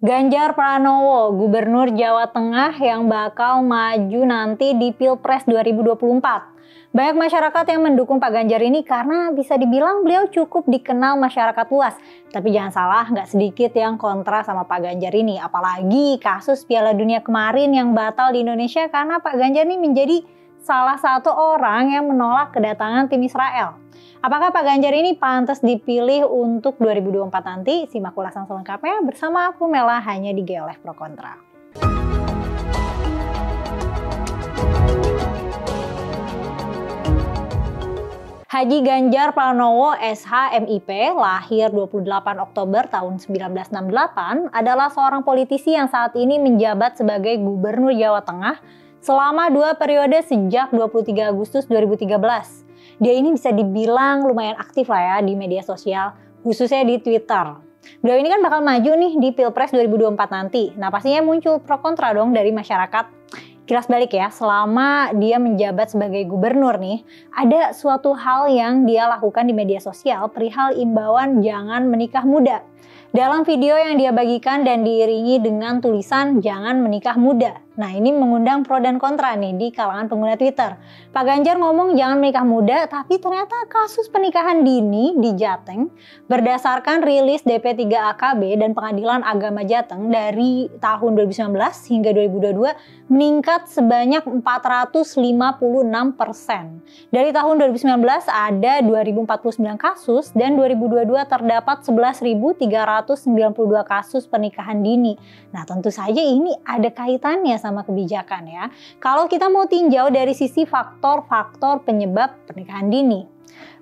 Ganjar Pranowo, Gubernur Jawa Tengah yang bakal maju nanti di Pilpres 2024. Banyak masyarakat yang mendukung Pak Ganjar ini karena bisa dibilang beliau cukup dikenal masyarakat luas. Tapi jangan salah, nggak sedikit yang kontra sama Pak Ganjar ini. Apalagi kasus Piala Dunia kemarin yang batal di Indonesia karena Pak Ganjar ini menjadi salah satu orang yang menolak kedatangan tim Israel. Apakah Pak Ganjar ini pantas dipilih untuk 2024 nanti? Simak ulasan selengkapnya bersama aku Mela hanya di GeoLive Pro Kontra. Haji Ganjar Pranowo SH MIP lahir 28 Oktober tahun 1968 adalah seorang politisi yang saat ini menjabat sebagai Gubernur Jawa Tengah selama 2 periode sejak 23 Agustus 2013. Dia ini bisa dibilang lumayan aktif lah ya di media sosial, khususnya di Twitter. Beliau ini kan bakal maju nih di Pilpres 2024 nanti. Nah pastinya muncul pro kontra dong dari masyarakat. Kilas balik ya, selama dia menjabat sebagai gubernur nih, ada suatu hal yang dia lakukan di media sosial perihal imbauan jangan menikah muda. Dalam video yang dia bagikan dan diiringi dengan tulisan jangan menikah muda. Nah ini mengundang pro dan kontra nih di kalangan pengguna Twitter. Pak Ganjar ngomong jangan menikah muda, tapi ternyata kasus pernikahan dini di Jateng berdasarkan rilis DP3AKB dan Pengadilan Agama Jateng dari tahun 2019 hingga 2022 meningkat sebanyak 456%. Dari tahun 2019 ada 2049 kasus dan 2022 terdapat 11.392 kasus pernikahan dini. Nah tentu saja ini ada kaitannya sama kebijakan ya. Kalau kita mau tinjau dari sisi faktor-faktor penyebab pernikahan dini.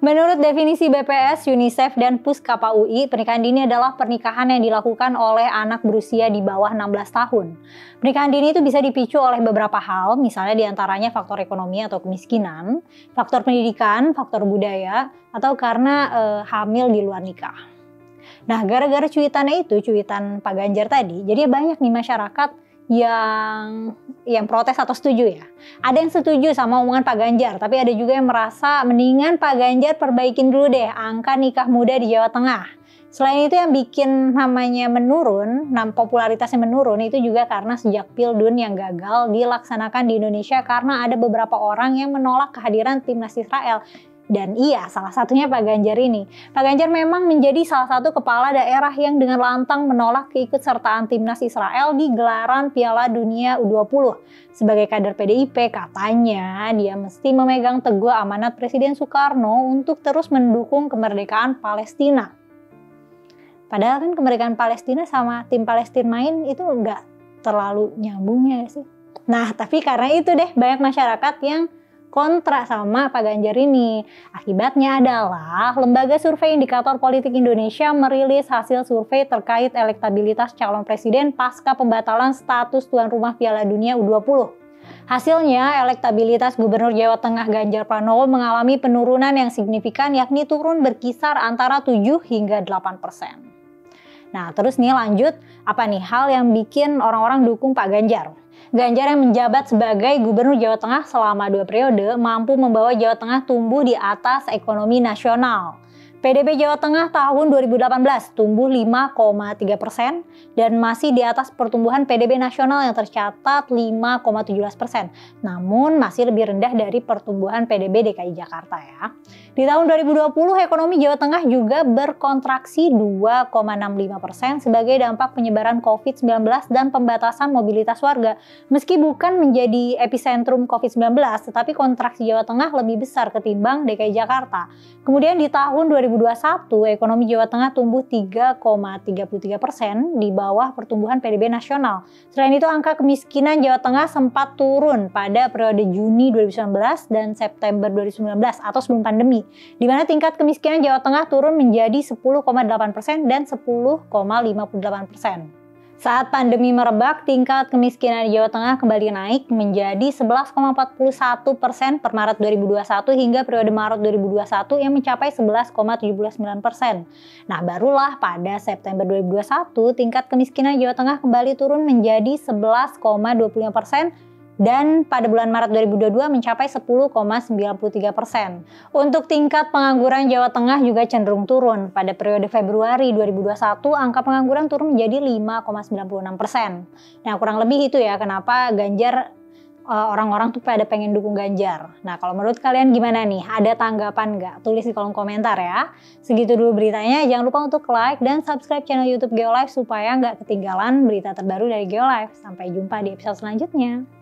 Menurut definisi BPS, UNICEF, dan Puskapa UI, pernikahan dini adalah pernikahan yang dilakukan oleh anak berusia di bawah 16 tahun. Pernikahan dini itu bisa dipicu oleh beberapa hal, misalnya diantaranya faktor ekonomi atau kemiskinan, faktor pendidikan, faktor budaya, atau karena hamil di luar nikah. Nah, gara-gara cuitannya itu, cuitan Pak Ganjar tadi, jadi banyak nih masyarakat yang protes atau setuju ya. Ada yang setuju sama omongan Pak Ganjar, tapi ada juga yang merasa mendingan Pak Ganjar perbaikin dulu deh angka nikah muda di Jawa Tengah. Selain itu yang bikin namanya menurun, popularitasnya menurun itu juga karena sejak Pildun yang gagal dilaksanakan di Indonesia karena ada beberapa orang yang menolak kehadiran timnas Israel. Dan iya, salah satunya Pak Ganjar ini. Pak Ganjar memang menjadi salah satu kepala daerah yang dengan lantang menolak keikutsertaan timnas Israel di gelaran Piala Dunia U20. Sebagai kader PDIP, katanya dia mesti memegang teguh amanat Presiden Soekarno untuk terus mendukung kemerdekaan Palestina. Padahal kan kemerdekaan Palestina sama tim Palestina main itu nggak terlalu nyambungnya sih. Nah, tapi karena itu deh banyak masyarakat yang kontra sama Pak Ganjar ini. Akibatnya adalah Lembaga Survei Indikator Politik Indonesia merilis hasil survei terkait elektabilitas calon presiden pasca pembatalan status tuan rumah Piala Dunia U20. Hasilnya, elektabilitas Gubernur Jawa Tengah Ganjar Pranowo mengalami penurunan yang signifikan yakni turun berkisar antara 7 hingga 8%. Nah, terus nih lanjut, apa nih hal yang bikin orang-orang dukung Pak Ganjar? Ganjar yang menjabat sebagai Gubernur Jawa Tengah selama 2 periode mampu membawa Jawa Tengah tumbuh di atas ekonomi nasional. PDB Jawa Tengah tahun 2018 tumbuh 5,3% dan masih di atas pertumbuhan PDB nasional yang tercatat 5,17%. Namun masih lebih rendah dari pertumbuhan PDB DKI Jakarta ya. Di tahun 2020 ekonomi Jawa Tengah juga berkontraksi 2,65% sebagai dampak penyebaran COVID-19 dan pembatasan mobilitas warga. Meski bukan menjadi epicentrum COVID-19, tetapi kontraksi Jawa Tengah lebih besar ketimbang DKI Jakarta. Kemudian di tahun 2021, ekonomi Jawa Tengah tumbuh 3,33% di bawah pertumbuhan PDB nasional. Selain itu, angka kemiskinan Jawa Tengah sempat turun pada periode Juni 2019 dan September 2019 atau sebelum pandemi, di mana tingkat kemiskinan Jawa Tengah turun menjadi 10,8% dan 10,58%. Saat pandemi merebak, tingkat kemiskinan di Jawa Tengah kembali naik menjadi 11,41% per Maret 2021 hingga periode Maret 2021 yang mencapai 11,79%. Nah, barulah pada September 2021 tingkat kemiskinan Jawa Tengah kembali turun menjadi 11,25% dan pada bulan Maret 2022 mencapai 10,93%. Untuk tingkat pengangguran Jawa Tengah juga cenderung turun. Pada periode Februari 2021, angka pengangguran turun menjadi 5,96%. Nah, kurang lebih itu ya kenapa orang-orang tuh pada pengen dukung Ganjar. Nah, kalau menurut kalian gimana nih? Ada tanggapan nggak? Tulis di kolom komentar ya. Segitu dulu beritanya. Jangan lupa untuk like dan subscribe channel YouTube Geolife supaya nggak ketinggalan berita terbaru dari Geolife. Sampai jumpa di episode selanjutnya.